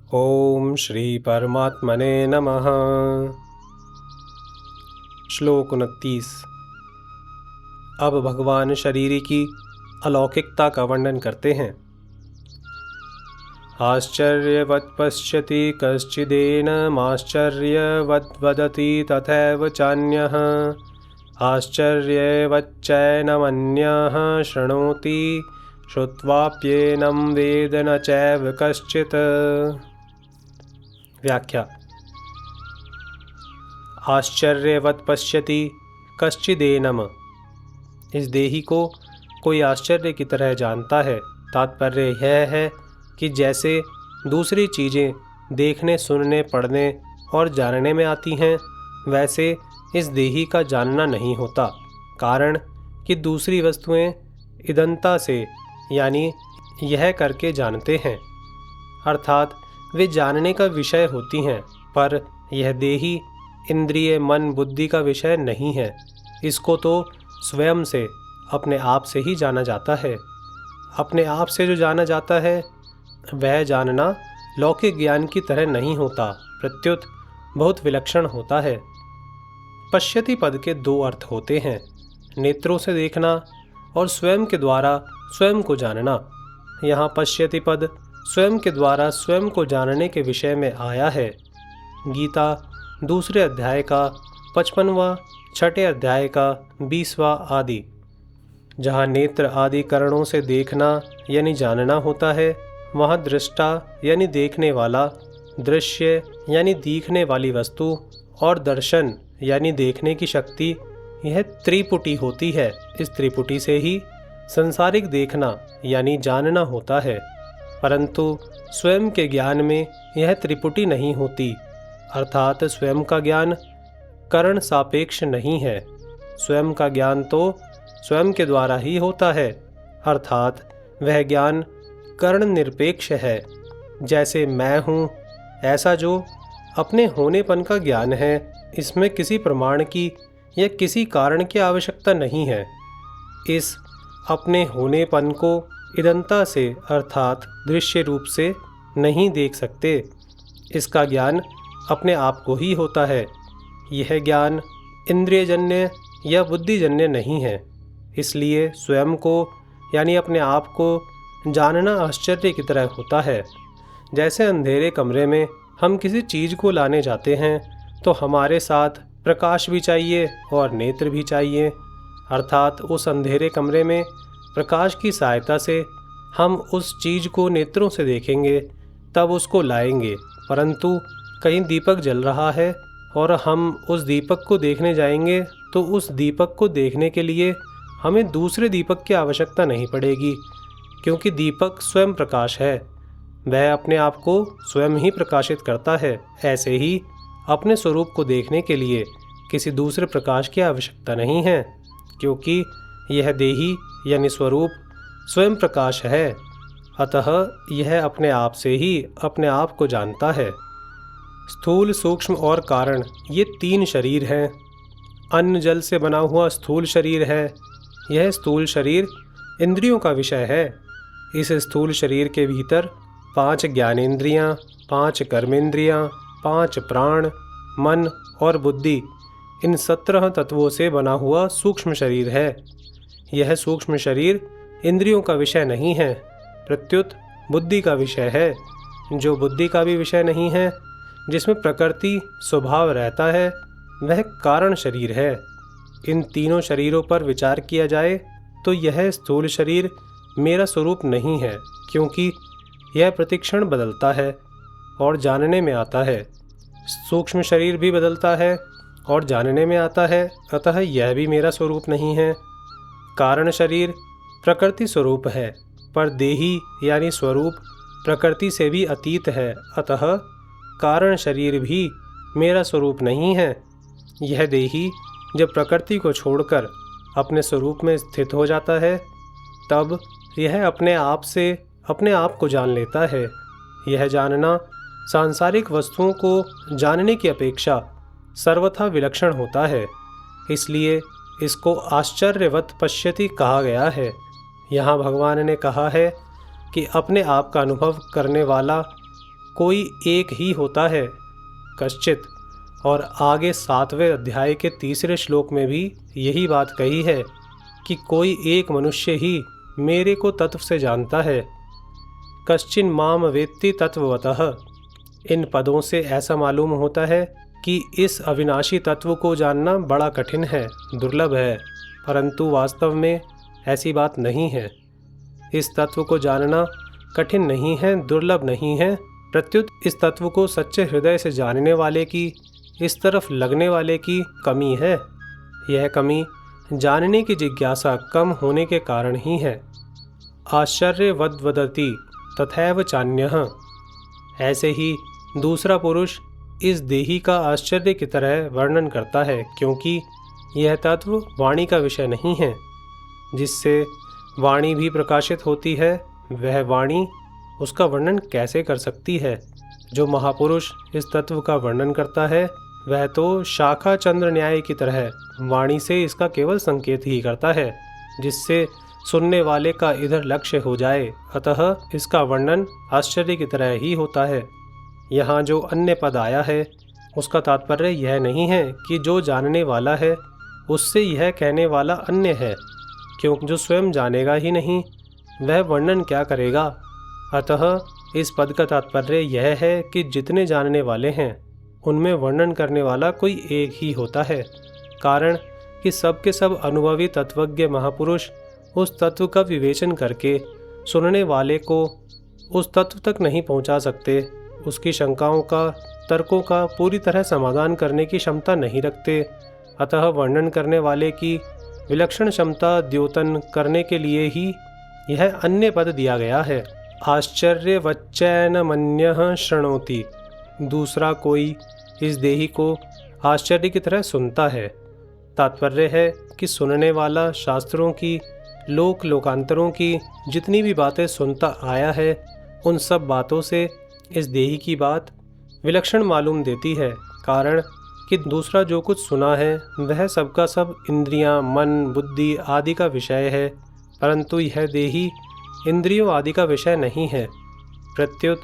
ओम श्री परमात्मने नमः। श्लोक 29। अब भगवान शरीर की अलौकिकता का वर्णन करते हैं। आश्चर्यवत् पश्यति कश्चिदेनमाश्चर्यवद् वदति तथैव चान्यः आश्चर्यवच्चैनमन्यः शृणोति श्रुत्वाप्येनं वेद न चैव कश्चित्। व्याख्या। आश्चर्यवत् पश्यति कश्चिदेनम, इस देही को कोई आश्चर्य की तरह जानता है। तात्पर्य यह है कि जैसे दूसरी चीज़ें देखने, सुनने, पढ़ने और जानने में आती हैं, वैसे इस देही का जानना नहीं होता। कारण कि दूसरी वस्तुएं इदंता से यानी यह करके जानते हैं, अर्थात वे जानने का विषय होती हैं, पर यह देही इंद्रिय, मन, बुद्धि का विषय नहीं है। इसको तो स्वयं से, अपने आप से ही जाना जाता है। अपने आप से जो जाना जाता है वह जानना लौकिक ज्ञान की तरह नहीं होता, प्रत्युत बहुत विलक्षण होता है। पश्यति पद के दो अर्थ होते हैं, नेत्रों से देखना और स्वयं के द्वारा स्वयं को जानना। यहाँ पश्यति पद स्वयं के द्वारा स्वयं को जानने के विषय में आया है। गीता दूसरे अध्याय का 55वां, छठे अध्याय का 20वां आदि। जहाँ नेत्र आदि करणों से देखना यानी जानना होता है, वहाँ दृष्टा यानी देखने वाला, दृश्य यानी दिखने वाली वस्तु और दर्शन यानी देखने की शक्ति, यह त्रिपुटी होती है। इस त्रिपुटी से ही संसारिक देखना यानी जानना होता है, परंतु स्वयं के ज्ञान में यह त्रिपुटी नहीं होती, अर्थात स्वयं का ज्ञान करण सापेक्ष नहीं है। स्वयं का ज्ञान तो स्वयं के द्वारा ही होता है, अर्थात वह ज्ञान करण निरपेक्ष है। जैसे मैं हूँ, ऐसा जो अपने होनेपन का ज्ञान है, इसमें किसी प्रमाण की या किसी कारण की आवश्यकता नहीं है। इस अपने होनेपन को इदंता से अर्थात दृश्य रूप से नहीं देख सकते। इसका ज्ञान अपने आप को ही होता है। यह ज्ञान इंद्रियजन्य या बुद्धिजन्य नहीं है। इसलिए स्वयं को यानी अपने आप को जानना आश्चर्य की तरह होता है। जैसे अंधेरे कमरे में हम किसी चीज़ को लाने जाते हैं तो हमारे साथ प्रकाश भी चाहिए और नेत्र भी चाहिए, अर्थात उस अंधेरे कमरे में प्रकाश की सहायता से हम उस चीज़ को नेत्रों से देखेंगे, तब उसको लाएंगे। परंतु कहीं दीपक जल रहा है और हम उस दीपक को देखने जाएंगे तो उस दीपक को देखने के लिए हमें दूसरे दीपक की आवश्यकता नहीं पड़ेगी, क्योंकि दीपक स्वयं प्रकाश है, वह अपने आप को स्वयं ही प्रकाशित करता है। ऐसे ही अपने स्वरूप को देखने के लिए किसी दूसरे प्रकाश की आवश्यकता नहीं है, क्योंकि यह देही यानी स्वरूप स्वयं प्रकाश है। अतः यह अपने आप से ही अपने आप को जानता है। स्थूल, सूक्ष्म और कारण, ये तीन शरीर हैं। अन्न जल से बना हुआ स्थूल शरीर है। यह स्थूल शरीर इंद्रियों का विषय है। इस स्थूल शरीर के भीतर 5 ज्ञानेंद्रियाँ, 5 कर्मेंद्रियाँ, 5 प्राण, मन और बुद्धि, इन 17 तत्वों से बना हुआ सूक्ष्म शरीर है। यह सूक्ष्म शरीर इंद्रियों का विषय नहीं है, प्रत्युत बुद्धि का विषय है, जो बुद्धि का भी विषय नहीं है। जिसमें प्रकृति स्वभाव रहता है, वह कारण शरीर है। इन तीनों शरीरों पर विचार किया जाए तो यह स्थूल शरीर मेरा स्वरूप नहीं है, क्योंकि यह प्रतिक्षण बदलता है और जानने में आता है। सूक्ष्म शरीर भी बदलता है और जानने में आता है, अतः यह भी मेरा स्वरूप नहीं है। कारण शरीर प्रकृति स्वरूप है, पर देही यानी स्वरूप प्रकृति से भी अतीत है, अतः कारण शरीर भी मेरा स्वरूप नहीं है। यह देही जब प्रकृति को छोड़कर अपने स्वरूप में स्थित हो जाता है, तब यह अपने आप से अपने आप को जान लेता है। यह जानना सांसारिक वस्तुओं को जानने की अपेक्षा सर्वथा विलक्षण होता है, इसलिए इसको आश्चर्यवत् पश्यति कहा गया है। यहाँ भगवान ने कहा है कि अपने आप का अनुभव करने वाला कोई एक ही होता है, कश्चित। और आगे 7वें अध्याय के 3 श्लोक में भी यही बात कही है कि कोई एक मनुष्य ही मेरे को तत्व से जानता है। कश्चिन माम वेत्ति तत्ववतः। इन पदों से ऐसा मालूम होता है कि इस अविनाशी तत्व को जानना बड़ा कठिन है, दुर्लभ है, परंतु वास्तव में ऐसी बात नहीं है। इस तत्व को जानना कठिन नहीं है, दुर्लभ नहीं है, प्रत्युत इस तत्व को सच्चे हृदय से जानने वाले की, इस तरफ लगने वाले की कमी है। यह कमी जानने की जिज्ञासा कम होने के कारण ही है। आश्चर्यवद वदति तथैव चान्यः। ऐसे ही दूसरा पुरुष इस देही का आश्चर्य की तरह वर्णन करता है, क्योंकि यह तत्व वाणी का विषय नहीं है। जिससे वाणी भी प्रकाशित होती है, वह वाणी उसका वर्णन कैसे कर सकती है। जो महापुरुष इस तत्व का वर्णन करता है, वह तो शाखा चंद्र न्याय की तरह वाणी से इसका केवल संकेत ही करता है, जिससे सुनने वाले का इधर लक्ष्य हो जाए। अतः इसका वर्णन आश्चर्य की तरह ही होता है। यहाँ जो अन्य पद आया है, उसका तात्पर्य यह नहीं है कि जो जानने वाला है उससे यह कहने वाला अन्य है, क्योंकि जो स्वयं जानेगा ही नहीं, वह वर्णन क्या करेगा। अतः इस पद का तात्पर्य यह है कि जितने जानने वाले हैं उनमें वर्णन करने वाला कोई एक ही होता है, कारण कि सब के सब अनुभवी तत्वज्ञ महापुरुष उस तत्व का विवेचन करके सुनने वाले को उस तत्व तक नहीं पहुंचा सकते। उसकी शंकाओं का, तर्कों का पूरी तरह समाधान करने की क्षमता नहीं रखते। अतः वर्णन करने वाले की विलक्षण क्षमता द्योतन करने के लिए ही यह अन्य पद दिया गया है। आश्चर्यवच्चैनमन्यः शृणोति। दूसरा कोई इस देही को आश्चर्य की तरह सुनता है। तात्पर्य है कि सुनने वाला शास्त्रों की, लोक लोकांतरों की जितनी भी बातें सुनता आया है, उन सब बातों से इस देही की बात विलक्षण मालूम देती है, कारण कि दूसरा जो कुछ सुना है वह सबका सब इंद्रियां, मन, बुद्धि आदि का विषय है, परंतु यह देही इंद्रियों आदि का विषय नहीं है। प्रत्युत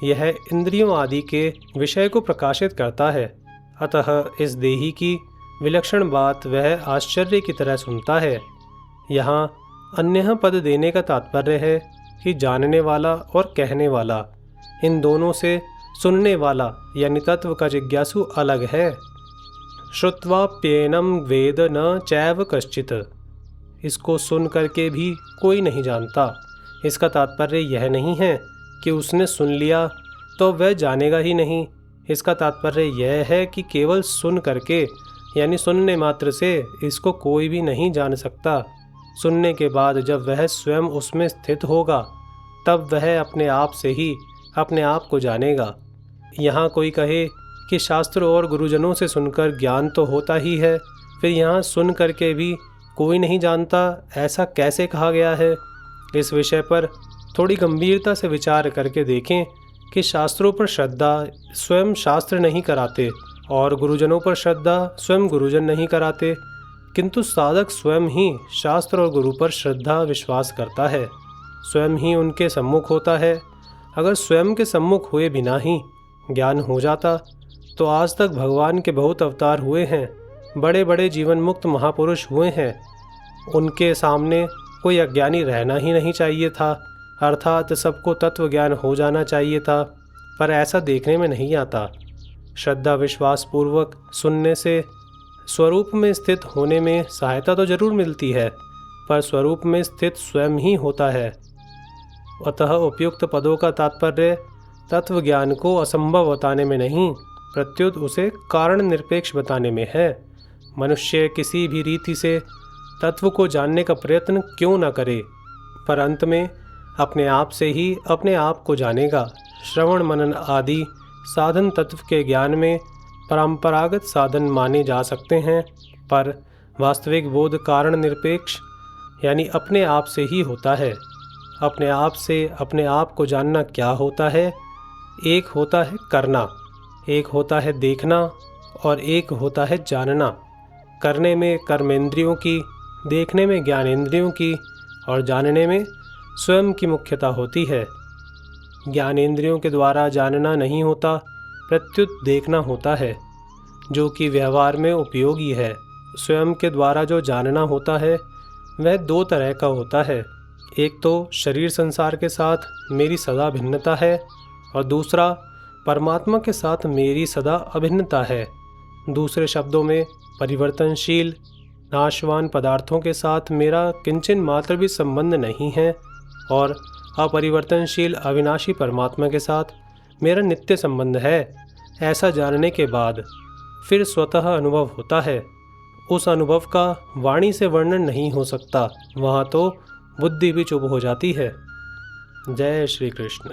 यह इंद्रियों आदि के विषय को प्रकाशित करता है। अतः इस देही की विलक्षण बात वह आश्चर्य की तरह सुनता है। यहाँ अन्य पद देने का तात्पर्य है कि जानने वाला और कहने वाला, इन दोनों से सुनने वाला यानी तत्व का जिज्ञासु अलग है। श्रुत्वाप्येनं वेद न चैव कश्चित्। इसको सुन करके भी कोई नहीं जानता। इसका तात्पर्य यह नहीं है कि उसने सुन लिया तो वह जानेगा ही नहीं। इसका तात्पर्य यह है कि केवल सुन करके यानी सुनने मात्र से इसको कोई भी नहीं जान सकता। सुनने के बाद जब वह स्वयं उसमें स्थित होगा, तब वह अपने आप से ही अपने आप को जानेगा। यहाँ कोई कहे कि शास्त्र और गुरुजनों से सुनकर ज्ञान तो होता ही है, फिर यहाँ सुन करके भी कोई नहीं जानता, ऐसा कैसे कहा गया है। इस विषय पर थोड़ी गंभीरता से विचार करके देखें कि शास्त्रों पर श्रद्धा स्वयं शास्त्र नहीं कराते और गुरुजनों पर श्रद्धा स्वयं गुरुजन नहीं कराते, किंतु साधक स्वयं ही शास्त्र और गुरु पर श्रद्धा विश्वास करता है, स्वयं ही उनके सम्मुख होता है। अगर स्वयं के सम्मुख हुए बिना ही ज्ञान हो जाता तो आज तक भगवान के बहुत अवतार हुए हैं, बड़े बड़े जीवन मुक्त महापुरुष हुए हैं, उनके सामने कोई अज्ञानी रहना ही नहीं चाहिए था, अर्थात सबको तत्व ज्ञान हो जाना चाहिए था, पर ऐसा देखने में नहीं आता। श्रद्धा विश्वास पूर्वक सुनने से स्वरूप में स्थित होने में सहायता तो जरूर मिलती है, पर स्वरूप में स्थित स्वयं ही होता है। अतः उपयुक्त पदों का तात्पर्य तत्व ज्ञान को असंभव बताने में नहीं, प्रत्युत उसे कारण निरपेक्ष बताने में है। मनुष्य किसी भी रीति से तत्व को जानने का प्रयत्न क्यों न करे, पर अंत में अपने आप से ही अपने आप को जानेगा। श्रवण मनन आदि साधन तत्व के ज्ञान में परंपरागत साधन माने जा सकते हैं, पर वास्तविक बोध कारण निरपेक्ष यानी अपने आप से ही होता है। अपने आप से अपने आप को जानना क्या होता है? एक होता है करना, एक होता है देखना और एक होता है जानना। करने में कर्मेंद्रियों की, देखने में ज्ञानेंद्रियों की और जानने में स्वयं की मुख्यता होती है। ज्ञानेंद्रियों के द्वारा जानना नहीं होता, प्रत्युत देखना होता है, जो कि व्यवहार में उपयोगी है। स्वयं के द्वारा जो जानना होता है वह दो तरह का होता है। एक तो शरीर संसार के साथ मेरी सदा भिन्नता है और दूसरा परमात्मा के साथ मेरी सदा अभिन्नता है। दूसरे शब्दों में परिवर्तनशील नाशवान पदार्थों के साथ मेरा किंचन मात्र भी संबंध नहीं है और अपरिवर्तनशील अविनाशी परमात्मा के साथ मेरा नित्य संबंध है। ऐसा जानने के बाद फिर स्वतः अनुभव होता है। उस अनुभव का वाणी से वर्णन नहीं हो सकता, वहाँ तो बुद्धि भी चुप हो जाती है। जय श्री कृष्ण।